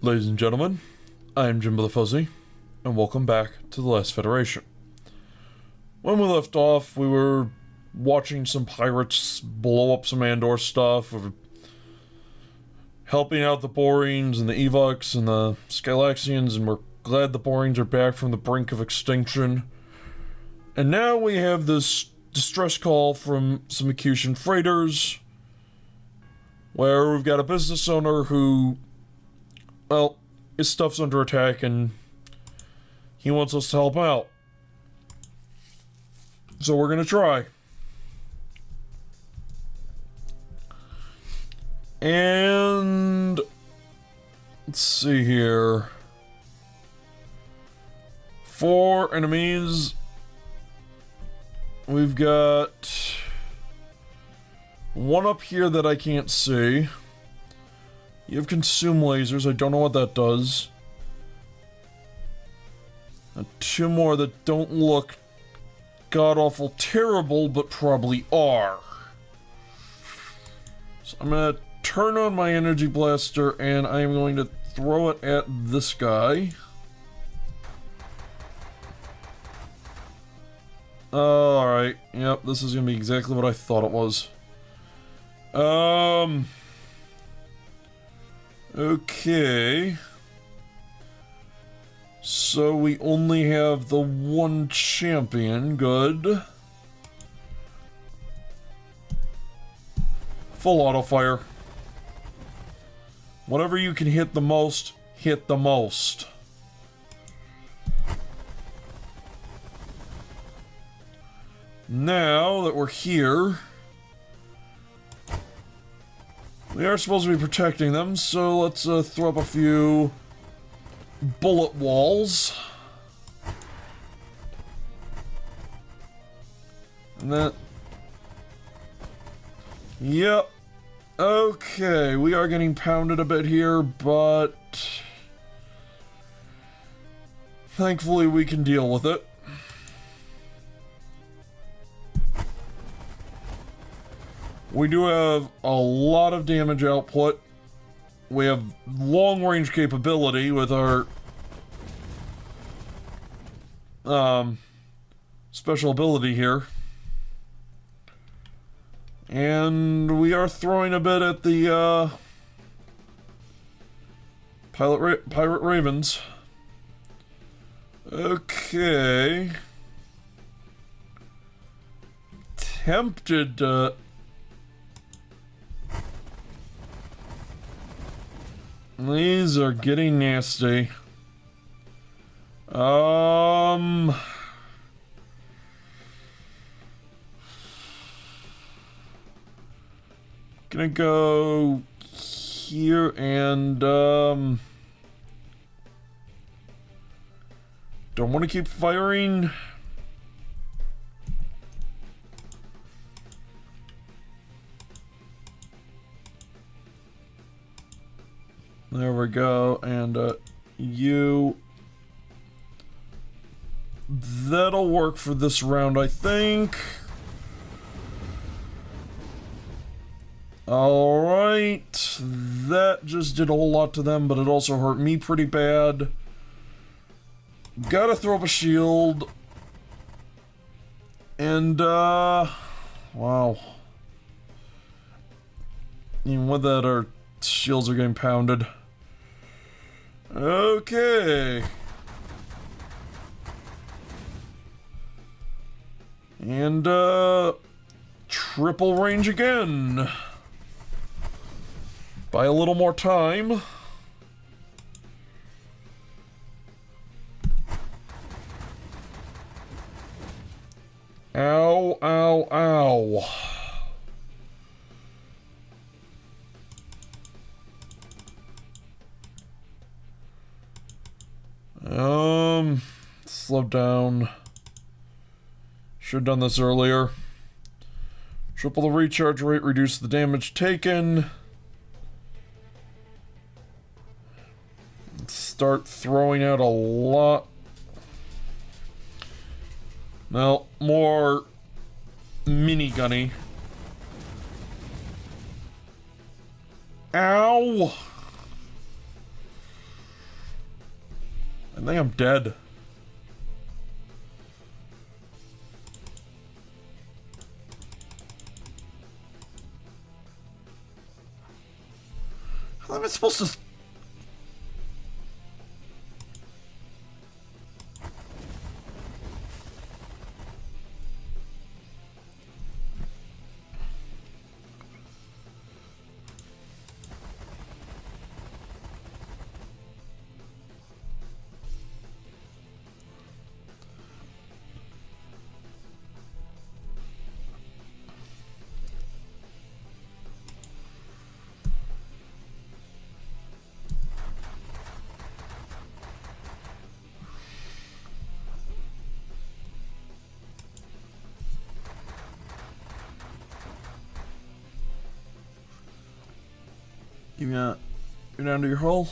Ladies and gentlemen, I am Jimbo the Fuzzy, and welcome back to the Last Federation. When we left off, we were watching some pirates blow up some Andor stuff, we were helping out the Boarines and the Evucks and the Skylaxians, and we're glad the Boarines are back from the brink of extinction. And now we have this distress call from some Evucks freighters, where we've got a business owner who, well, his stuff's under attack and he wants us to help out. So we're gonna try. And let's see here. 4 enemies. We've got one up here that I can't see. You have consume lasers. I don't know what that does. And 2 more that don't look god-awful terrible, but probably are. So I'm gonna turn on my energy blaster, and I am going to throw it at this guy. Alright, yep, this is gonna be exactly what I thought it was. Okay. So we only have the one champion. Good. Full auto fire. Whatever you can hit the most, hit the most. Now that we're here, we are supposed to be protecting them, so let's throw up a few bullet walls. And that... Yep. Okay, we are getting pounded a bit here, but thankfully we can deal with it. We do have a lot of damage output. We have long-range capability with our special ability here. And we are throwing a bit at the pirate ravens. Okay. Tempted to... These are getting nasty. Gonna go here and don't want to keep firing. There we go, and you... That'll work for this round, I think. Alright, that just did a whole lot to them, but it also hurt me pretty bad. Gotta throw up a shield. And, wow. Even with that, our shields are getting pounded. Okay. And, triple range again. Buy a little more time. Ow, ow, ow. Slow down. Should have done this earlier. Triple the recharge rate, reduce the damage taken. Start throwing out a lot. Now, more minigunny. Ow! think I'm dead. How am I supposed to... You're down to your hole?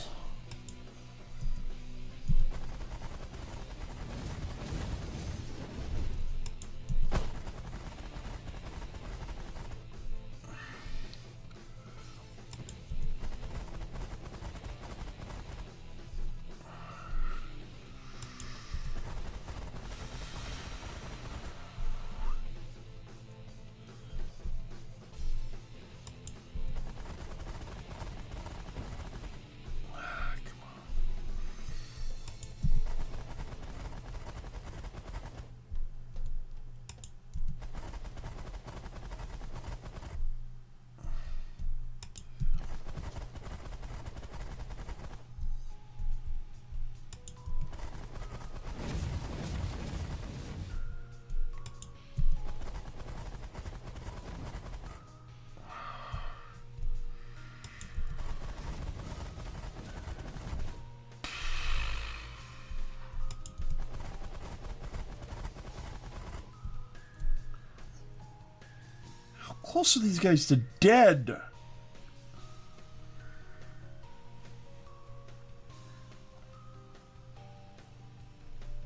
Close are these guys to dead?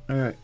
Alright.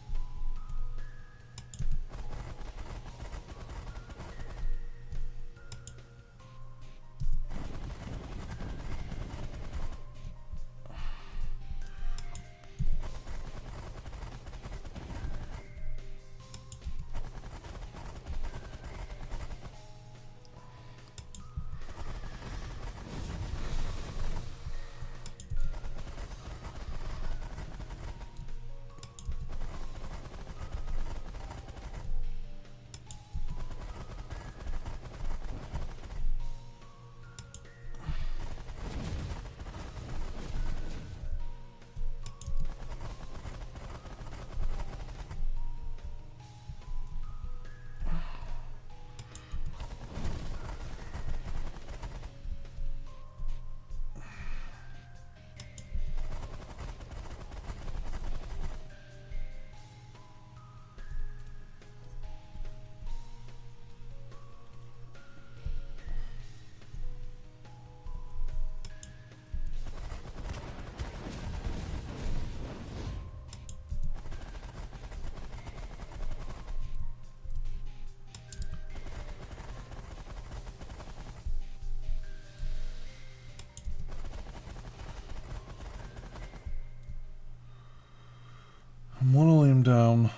I want to lay him down.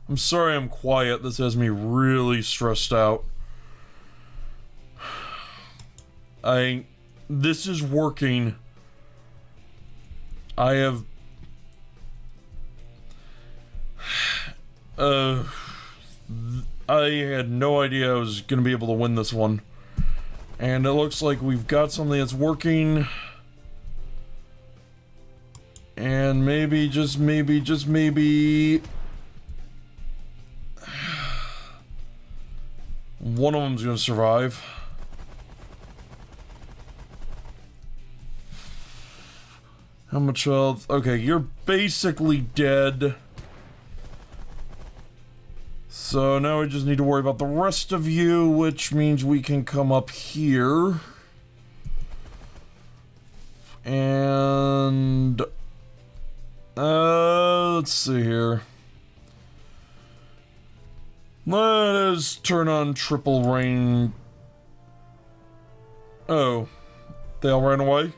I'm sorry I'm quiet. This has me really stressed out. This is working. I have... I had no idea I was going to be able to win this one. And it looks like we've got something that's working. And maybe, just maybe, just maybe... one of them's gonna survive. How much health? Okay, you're basically dead. So now we just need to worry about the rest of you, which means we can come up here. And... let's see here. Let us turn on triple rain. Oh. They all ran away?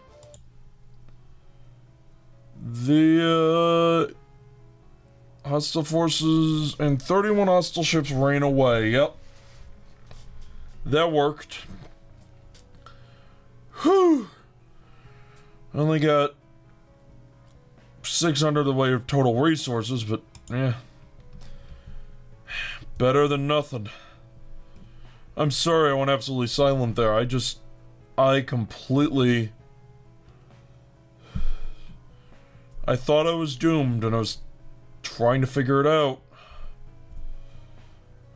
The, hostile forces and 31 hostile ships ran away. Yep. That worked. Whew. I only got 600 the way of total resources, but, yeah. Better than nothing. I'm sorry I went absolutely silent there. I completely... I thought I was doomed, and I was trying to figure it out.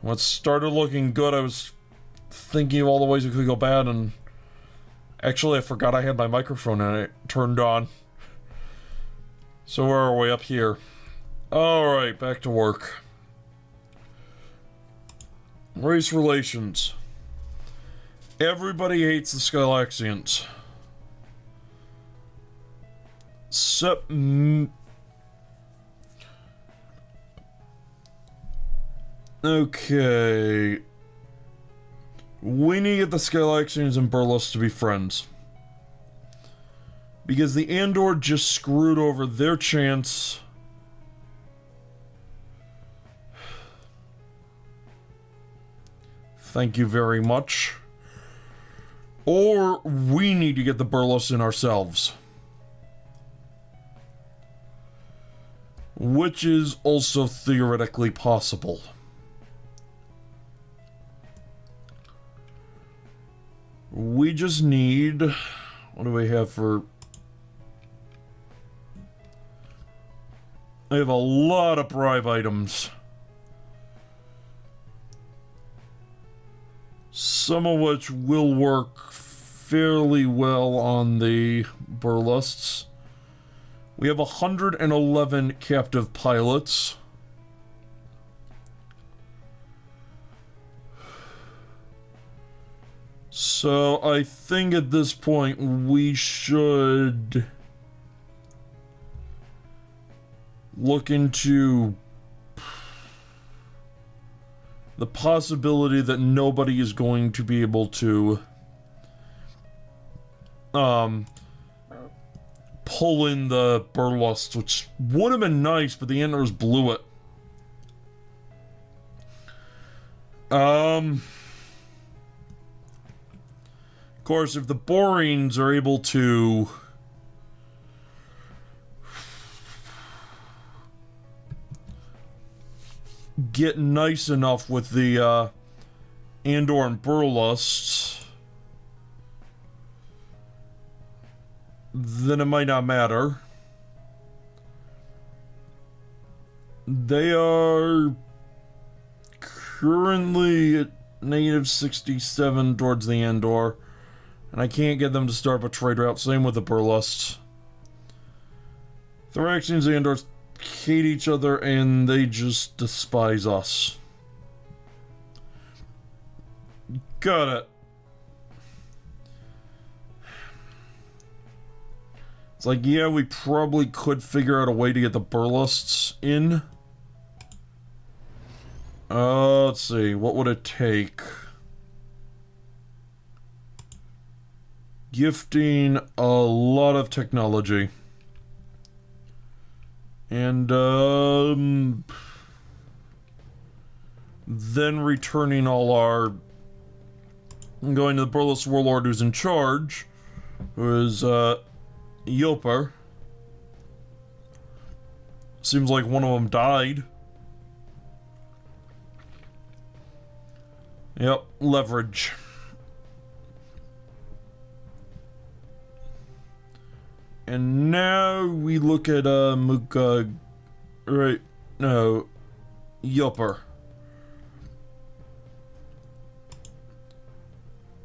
When it started looking good, I was thinking of all the ways it could go bad, and... Actually, I forgot I had my microphone and it turned on. So where are we? Up here. Alright, back to work. Race relations. Everybody hates the Skylaxians. Okay. We need to get the Skylaxians and Burles to be friends. Because the Andor just screwed over their chance. Thank you very much. Or we need to get the Burles in ourselves. Which is also theoretically possible. We just need... What do we have for... I have a lot of bribe items. Some of which will work fairly well on the Burlests. We have 111 captive pilots. So I think at this point we should look into the possibility that nobody is going to be able to pull in the Burlests, which would have been nice, but the Enters blew it. Of course, if the Boarines are able to get nice enough with the Andor and Burlests, then it might not matter. They are currently at -67 towards the Andor, and I can't get them to start a trade route. Same with the Burlests. The Thraxians and Andors hate each other, and they just despise us. Got it. It's like, yeah, we probably could figure out a way to get the Burlests in. Let's see, what would it take? Gifting a lot of technology. And, then returning all our... Going to the Burles warlord who's in charge, who is, Yoper. Seems like one of them died. Yep, leverage. And now we look at, Yoper.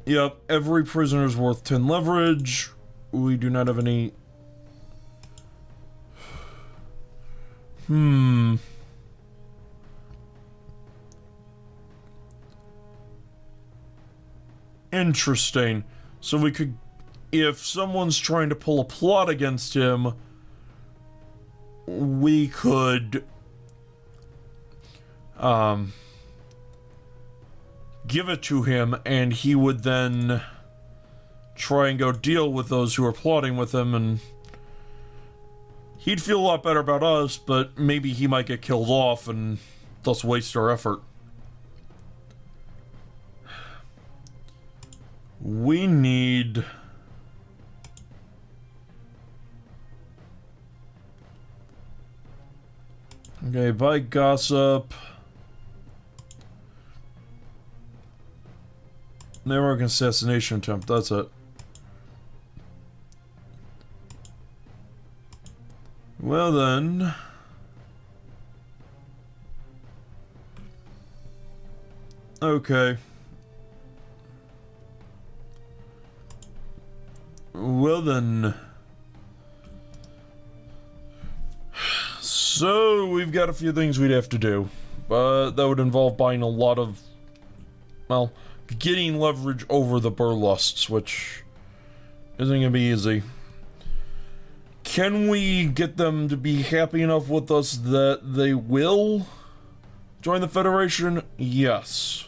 Yep, every prisoner is worth 10 leverage. We do not have any... Interesting. So we could... If someone's trying to pull a plot against him, we could... give it to him, and he would then try and go deal with those who are plotting with him, and he'd feel a lot better about us, but maybe he might get killed off and thus waste our effort. We need... Okay, buy gossip. Network assassination attempt, that's it. Well then... Okay. Well then... So, we've got a few things we'd have to do. That would involve buying a lot of... Well, getting leverage over the Burlusts, which isn't gonna be easy. Can we get them to be happy enough with us that they will join the Federation? Yes.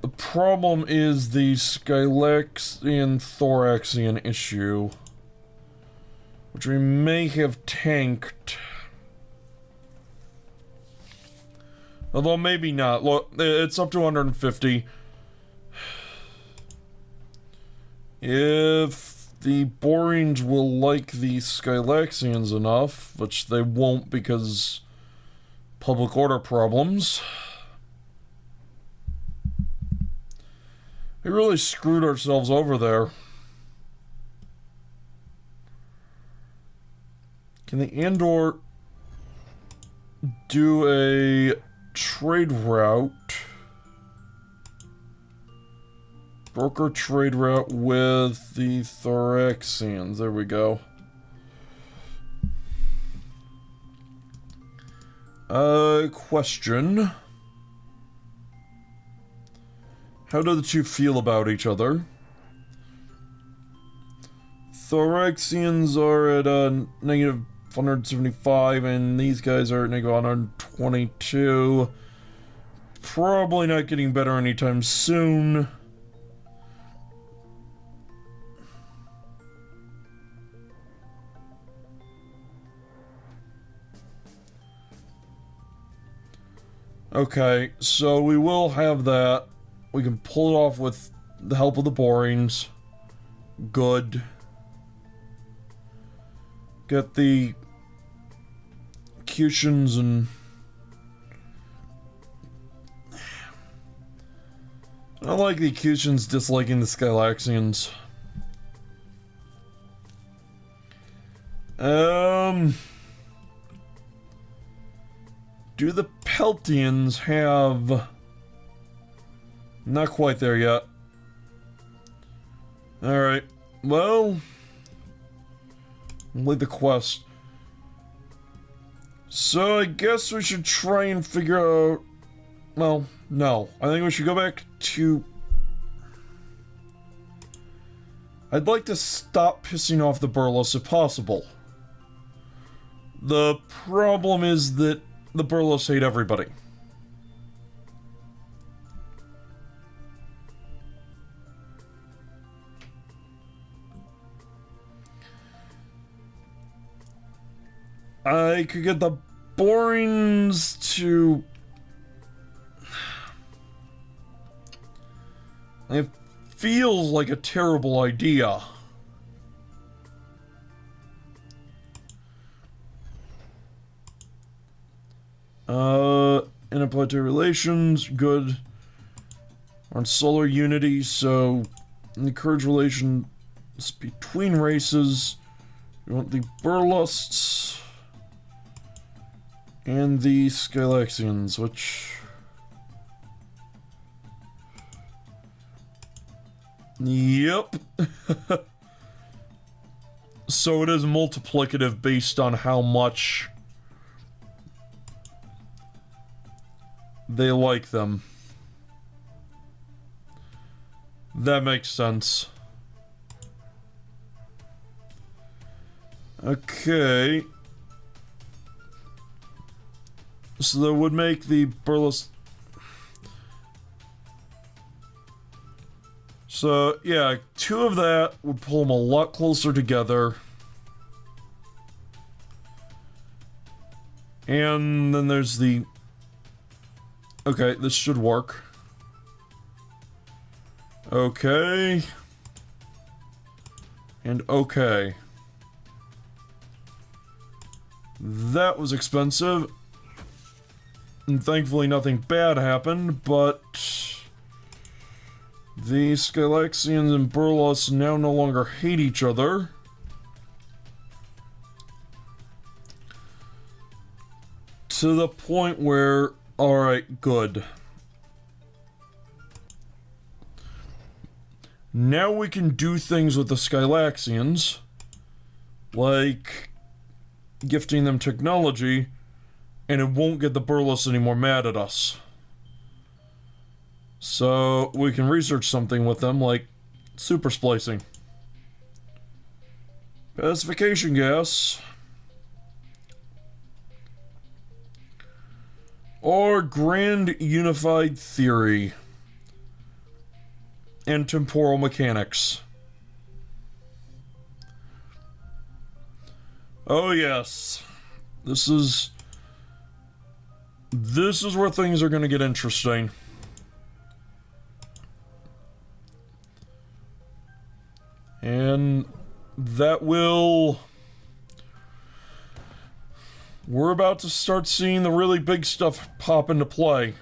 The problem is the Skylaxian Thoraxian issue, which we may have tanked. Although maybe not. Look, it's up to 150. If the Boarines will like the Skylaxians enough, which they won't because public order problems. We really screwed ourselves over there. Can the Andor do a trade route? Broker trade route with the Thoraxians. There we go. Question. How do the two feel about each other? Thoraxians are at negative 175, and these guys are at negative 122. Probably not getting better anytime soon. Okay, so we will have that. We can pull it off with the help of the Boarines. Good. Get the Cutians and... I like the Cutians disliking the Skylaxians. Do the Peltians have... Not quite there yet. Alright, well... Lead the quest. So I guess we should try and figure out... Well, no. I think we should go back to... I'd like to stop pissing off the Burlusts if possible. The problem is that the Burlusts hate everybody. I could get the Boarines to... It feels like a terrible idea. Interplanetary relations, good. On solar unity, so encourage relations between races. We want the Burlusts and the Skylaxians, which... Yep. So it is multiplicative based on how much they like them. That makes sense. Okay. So that would make the Burlus... So, yeah, two of that would pull them a lot closer together. And then there's the... Okay, this should work. Okay. And okay. That was expensive. And thankfully nothing bad happened, but... The Skylaxians and Boarines now no longer hate each other. To the point where... Alright, good. Now we can do things with the Skylaxians, like gifting them technology, and it won't get the Boarines anymore mad at us. So we can research something with them, like super splicing. Pacification gas. Or grand unified theory. And temporal mechanics. Oh yes. This is where things are going to get interesting. And that will... We're about to start seeing the really big stuff pop into play.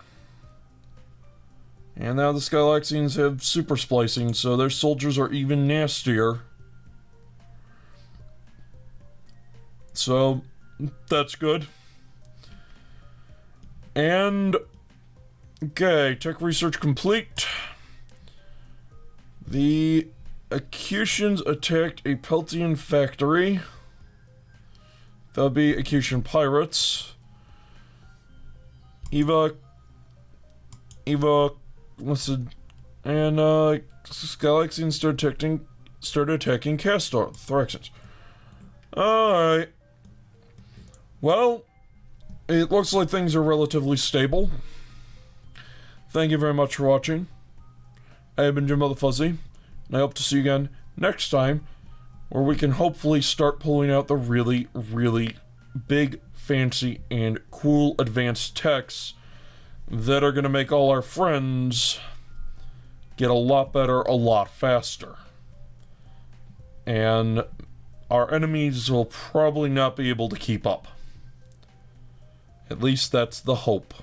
And now the Skylaxians have super splicing, so their soldiers are even nastier. So, that's good. And... Okay, tech research complete. The Evucks attacked a Peltian factory. That'll be Evucks pirates. Listen, and Skylaxians started attacking Castor Thraxons. Alright. Well, it looks like things are relatively stable. Thank you very much for watching. I have been Jim the Fuzzy, and I hope to see you again next time, where we can hopefully start pulling out the really, really big, fancy, and cool advanced techs that are going to make all our friends get a lot better, a lot faster. And our enemies will probably not be able to keep up. At least that's the hope.